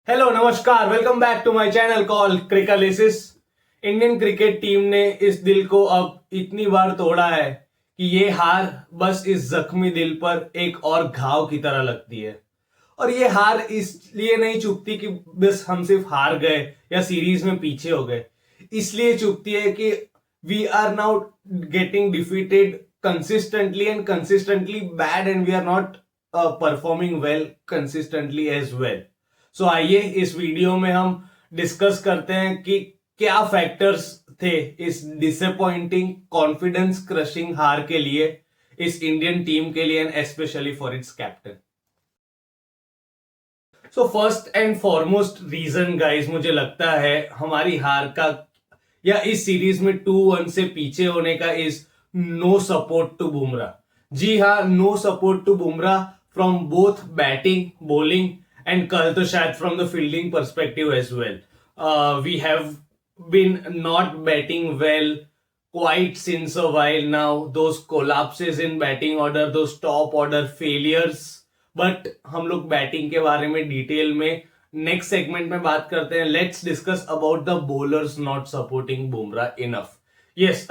Hello नमस्कार, welcome back to my channel call क्रिकलिसिस। Indian cricket team ने इस दिल को अब इतनी बार तोड़ा है कि ये हार बस इस जख्मी दिल पर एक और घाव की तरह लगती है। और ये हार इसलिए नहीं चुभती कि बस हम सिर्फ हार गए या सीरीज में पीछे हो गए, इसलिए चुभती है कि we are now getting defeated consistently and consistently bad and we are not performing well consistently as well. So आइए इस वीडियो में हम डिस्कस करते हैं कि क्या फैक्टर्स थे इस डिसअपॉइंटिंग कॉन्फिडेंस क्रशिंग हार के लिए, इस इंडियन टीम के लिए and specially for its captain. So first and foremost reason guys, मुझे लगता है हमारी हार का या इस सीरीज में 2-1 से पीछे होने का is no support to Bumrah. जी हाँ, no support to Bumrah from both batting bowling and कल तो शायद from the fielding perspective as well. We have been not batting well quite since a while now. Those collapses in batting order, those top order failures. But हम लोग batting के बारे में detail में next segment में बात करते हैं. Let's discuss about the bowlers not supporting Bumrah enough. Yes,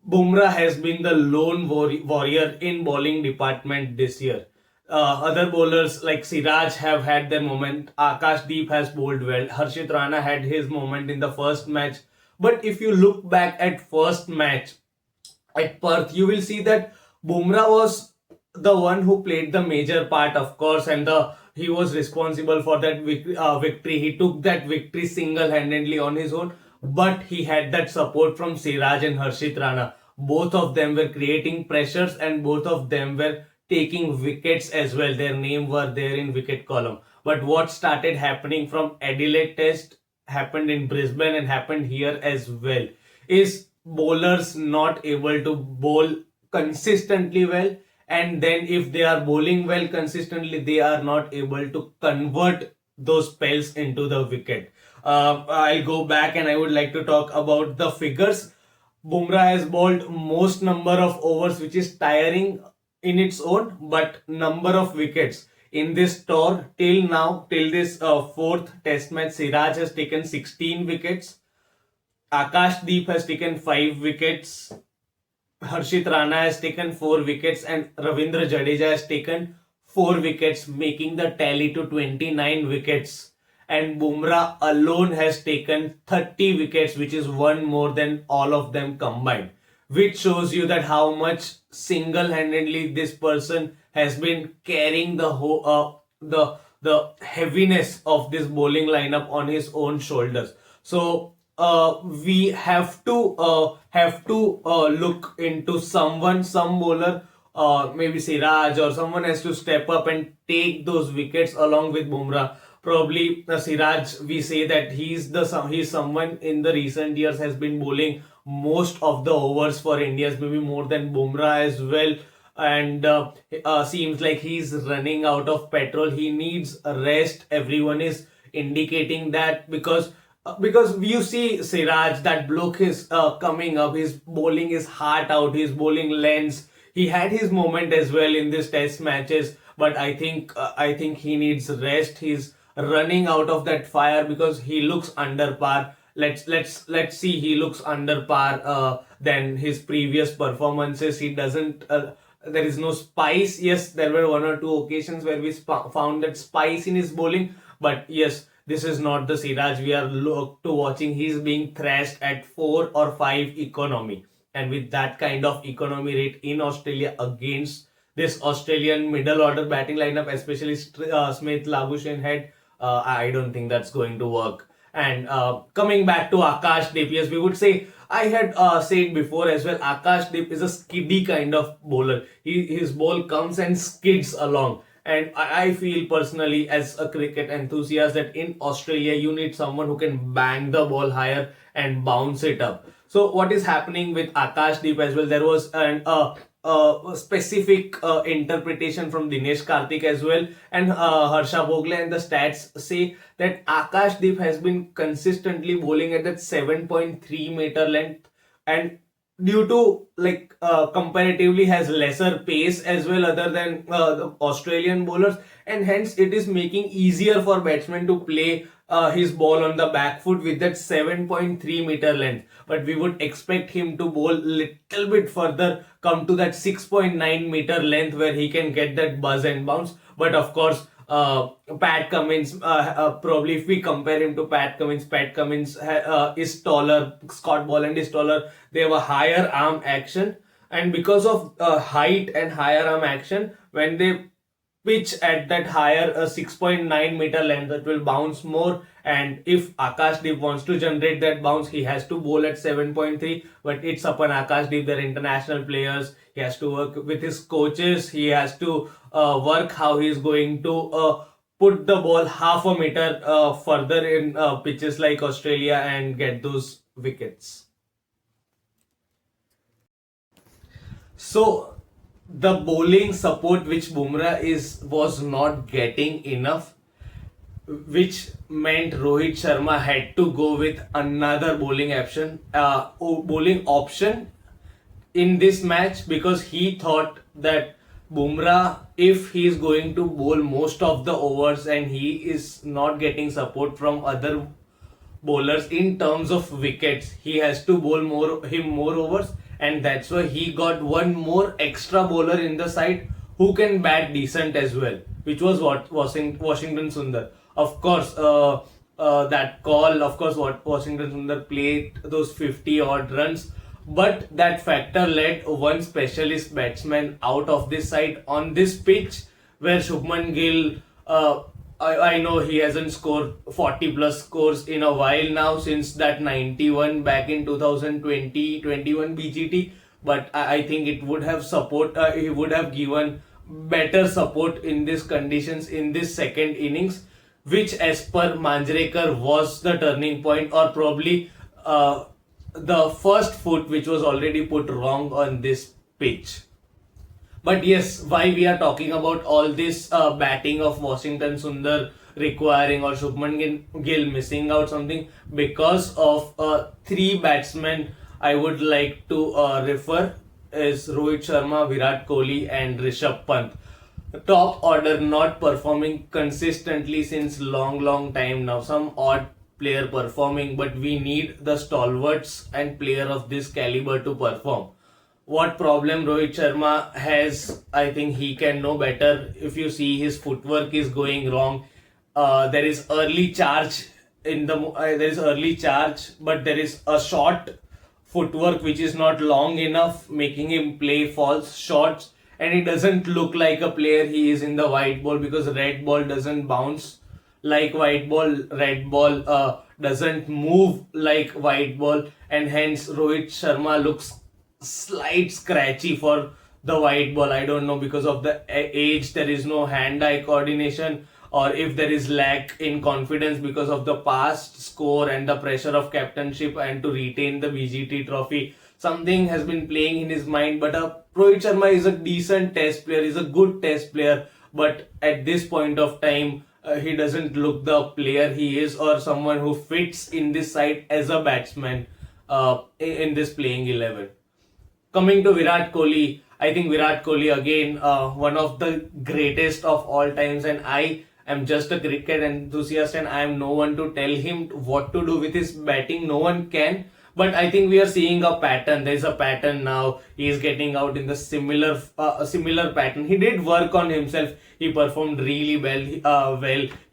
Bumrah has been the lone warrior in bowling department this year. Other bowlers like Siraj have had their moment. Akash has bowled well. Harshit Rana had his moment in the first match. But if you look back at first match at Perth, you will see that Bumrah was the one who played the major part, of course, and he was responsible for that victory. He took that victory single-handedly on his own. But he had that support from Siraj and Harshit Rana. Both of them were creating pressures and both of them were taking wickets as well. Their name were there in wicket column. But what started happening from Adelaide Test happened in Brisbane and happened here as well is bowlers not able to bowl consistently well, and then if they are bowling well consistently, they are not able to convert those spells into the wicket. I'll go back and I would like to talk about the figures. Bumrah has bowled most number of overs, which is tiring in its own, but number of wickets in this tour till now, till this fourth test match, Siraj has taken 16 wickets, Akash has taken 5 wickets, Harshit Rana has taken 4 wickets, and Ravindra Jadeja has taken 4 wickets, making the tally to 29 wickets. And Bumrah alone has taken 30 wickets, which is one more than all of them combined, which shows you that how much single-handedly this person has been carrying the whole the heaviness of this bowling lineup on his own shoulders. So we have to look into some bowler, maybe Siraj or someone has to step up and take those wickets along with Bumrah. Probably Siraj, we say that he's someone in the recent years has been bowling most of the overs for India, maybe more than Bumrah as well. And seems like he's running out of petrol. He needs a rest. Everyone is indicating that because you see Siraj, that bloke is coming up. His bowling is heart out. His bowling lens. He had his moment as well in this test matches, but I think he needs rest. He's running out of that fire because he looks under par. Let's see, he looks under par than his previous performances. He doesn't there is no spice. Yes, there were 1 or 2 occasions where we found that spice in his bowling, but yes, this is not the Siraj we are look to watching. He's being thrashed at 4 or 5 economy, and with that kind of economy rate in Australia against this Australian middle order batting lineup, especially Smith, Labuschagne head, I don't think that's going to work. And coming back to Akash, yes, we would say, I had said before as well, Akash is a skiddy kind of bowler. His ball comes and skids along. And I feel personally as a cricket enthusiast that in Australia, you need someone who can bang the ball higher and bounce it up. So what is happening with Akash as well? There was a specific interpretation from Dinesh Karthik as well, and Harsha Bhogle, and the stats say that Akash has been consistently bowling at that 7.3 meter length, and due to comparatively has lesser pace as well other than the Australian bowlers, and hence it is making easier for batsmen to play his ball on the back foot with that 7.3 meter length. But we would expect him to bowl little bit further, come to that 6.9 meter length where he can get that buzz and bounce. But of course, Pat Cummins, probably if we compare him to Pat Cummins is taller, Scott Boland is taller, they have a higher arm action, and because of height and higher arm action, when they pitch at that higher 6.9 meter length, that will bounce more. And if Akash Deep wants to generate that bounce, he has to bowl at 7.3, but it's upon Akash Deep. They're international players, he has to work with his coaches, he has to work how he's going to put the ball half a meter further in pitches like Australia and get those wickets. So the bowling support which Bumrah was not getting enough, which meant Rohit Sharma had to go with another bowling option in this match, because he thought that Bumrah, if he is going to bowl most of the overs and he is not getting support from other bowlers in terms of wickets, he has to bowl more overs, and that's why he got one more extra bowler in the side who can bat decent as well, which was what Washington Sundar. Of course, that call, of course, what Washington Sundar played those 50 odd runs, but that factor led one specialist batsman out of this side on this pitch, where Shubman Gill, I know he hasn't scored 40 plus scores in a while now, since that 91 back in 2020-21 BGT, but I think it would have he would have given better support in these conditions in this second innings, which as per Manjrekar was the turning point, or probably the first foot which was already put wrong on this pitch. But yes, why we are talking about all this batting of Washington Sundar requiring, or Shubman Gill missing out something, because of three batsmen I would like to refer is Rohit Sharma, Virat Kohli and Rishabh Pant. Top order not performing consistently since long time now. Some odd player performing, but we need the stalwarts and player of this caliber to perform. What problem Rohit Sharma has, I think he can know better. If you see, his footwork is going wrong. There is early charge but there is a short footwork which is not long enough, making him play false shots, and it doesn't look like a player he is in the white ball, because red ball doesn't bounce like white ball, red ball doesn't move like white ball, and hence Rohit Sharma looks slight scratchy for the white ball. I don't know, because of the age, there is no hand-eye coordination, or if there is lack in confidence because of the past score and the pressure of captainship and to retain the BGT trophy. Something has been playing in his mind, but Rohit Sharma is a decent test player, is a good test player, but at this point of time, he doesn't look the player he is, or someone who fits in this side as a batsman in this playing 11. Coming to Virat Kohli, I think Virat Kohli again, one of the greatest of all times, and I am just a cricket enthusiast and I am no one to tell him what to do with his batting. No one can. But I think we are seeing a pattern. There is a pattern now. He is getting out in the similar pattern. He did work on himself. He performed really well.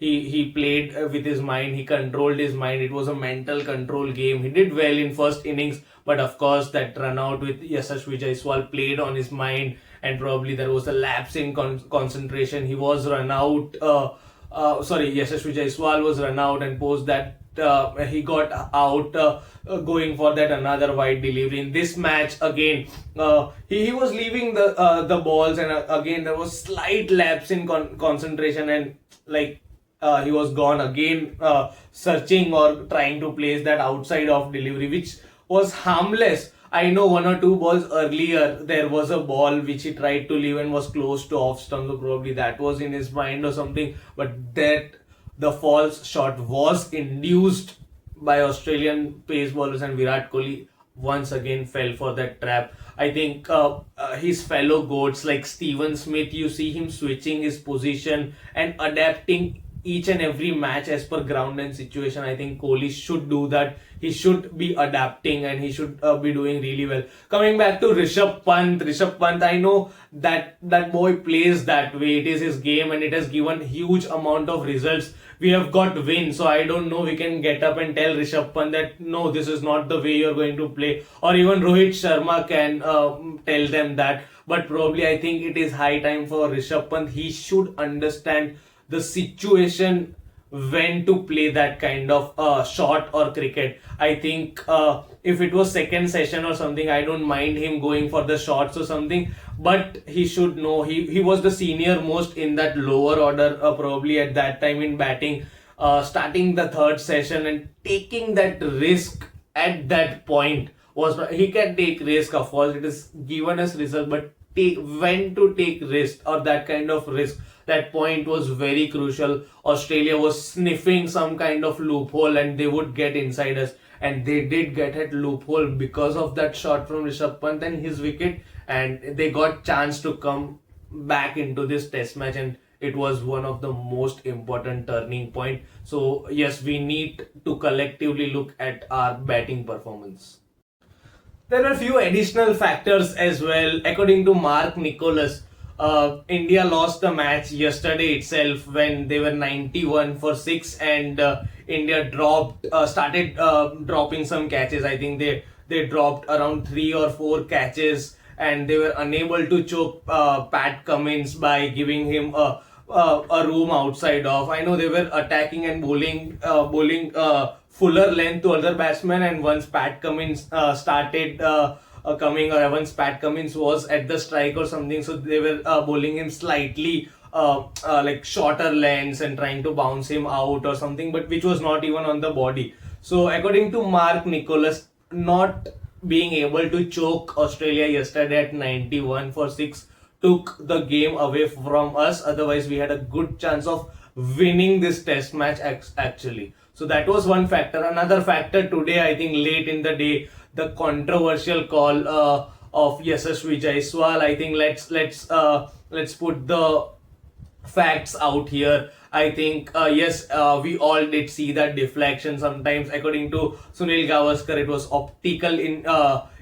He played with his mind. He controlled his mind. It was a mental control game. He did well in first innings, but of course that run out with Yashasvi Jaiswal played on his mind, and probably there was a lapse in concentration. He was run out. Yashasvi Jaiswal was run out, and post that he got out going for that another wide delivery. In this match again, he was leaving the balls, and again there was slight lapse in concentration, and he was gone again, searching or trying to place that outside of delivery, which was harmless. I know one or two balls earlier there was a ball which he tried to leave and was close to off stump, so probably that was in his mind or something, but that the false shot was induced by Australian pace bowlers and Virat Kohli. once again fell for that trap. I think his fellow goats like Steven Smith, you see him switching his position and adapting each and every match as per ground and situation. I think Kohli should do that. He should be adapting and he should be doing really well. Coming back to Rishabh Pant, I know that that boy plays that way. It is his game and it has given huge amount of results. We have got wins, so I don't know we can get up and tell Rishabh Pant that no, this is not the way you're going to play, or even Rohit Sharma can tell them that. But probably I think it is high time for Rishabh Pant. He should understand the situation when to play that kind of shot or cricket. I think if it was second session or something, I don't mind him going for the shots or something, but he should know he was the senior most in that lower order, probably at that time in batting, starting the third session and taking that risk at that point. Was he can take risk, of course it is given as result, but when to take risk or that kind of risk, that point was very crucial. Australia was sniffing some kind of loophole and they would get inside us, and they did get at loophole because of that shot from Rishabh Pant and his wicket, and they got chance to come back into this test match, and it was one of the most important turning point. So yes, we need to collectively look at our batting performance. There are a few additional factors as well. According to Mark Nicholas, India lost the match yesterday itself when they were 91 for 6, and India started dropping some catches. I think they dropped around 3 or 4 catches, and they were unable to choke Pat Cummins by giving him a room outside off. I know they were attacking and bowling fuller length to other batsmen, and once Pat Cummins started coming, or once Pat Cummins was at the strike or something, so they were bowling him slightly like shorter lengths and trying to bounce him out or something, but which was not even on the body. So according to Mark Nicholas, not being able to choke Australia yesterday at 91 for 6 took the game away from us. Otherwise we had a good chance of winning this test match actually. So that was one factor. Another factor today, I think late in the day, the controversial call of Yashasvi Jaiswal. I think let's put the facts out here. I think yes, we all did see that deflection. Sometimes, according to Sunil Gavaskar, it was optical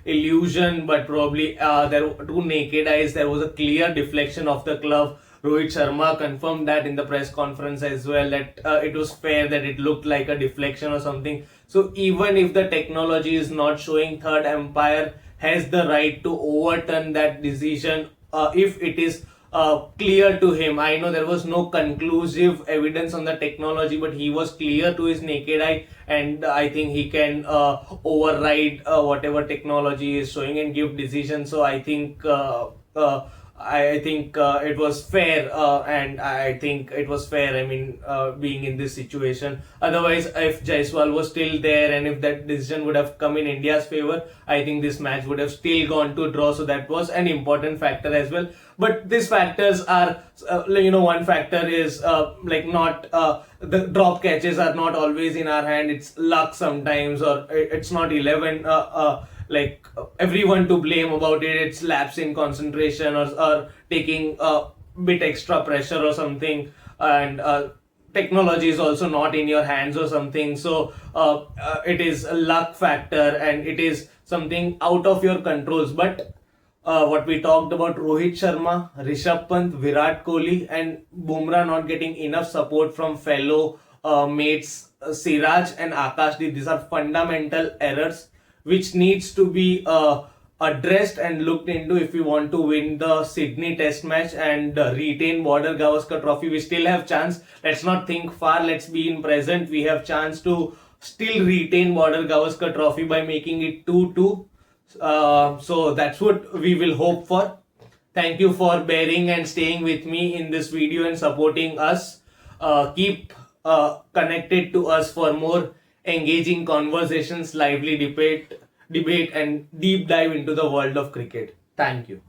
illusion, but probably there were two naked eyes. There was a clear deflection of the glove. Rohit Sharma confirmed that in the press conference as well, that it was fair, that it looked like a deflection or something. So even if the technology is not showing, third umpire has the right to overturn that decision if it is clear to him. I know there was no conclusive evidence on the technology, but he was clear to his naked eye, and I think he can override whatever technology is showing and give decision. So I think it was fair, and I think it was fair. I mean, being in this situation. Otherwise, if Jaiswal was still there and if that decision would have come in India's favor, I think this match would have still gone to draw. So that was an important factor as well. But these factors are, one factor is like not the drop catches are not always in our hand. It's luck sometimes, or it's not 11. Like everyone to blame about it. It's lapse in concentration, or taking a bit extra pressure or something, and technology is also not in your hands or something. So it is a luck factor and it is something out of your controls. But what we talked about, Rohit Sharma, Rishabh Pant, Virat Kohli and Bumrah not getting enough support from fellow mates Siraj and Akash, these are fundamental errors which needs to be addressed and looked into if we want to win the Sydney Test match and retain Border Gavaskar Trophy. We still have chance. Let's not think far. Let's be in present. We have chance to still retain Border Gavaskar Trophy by making it 2-2. So that's what we will hope for. Thank you for bearing and staying with me in this video and supporting us. Keep connected to us for more engaging conversations, lively debate and deep dive into the world of cricket. Thank you.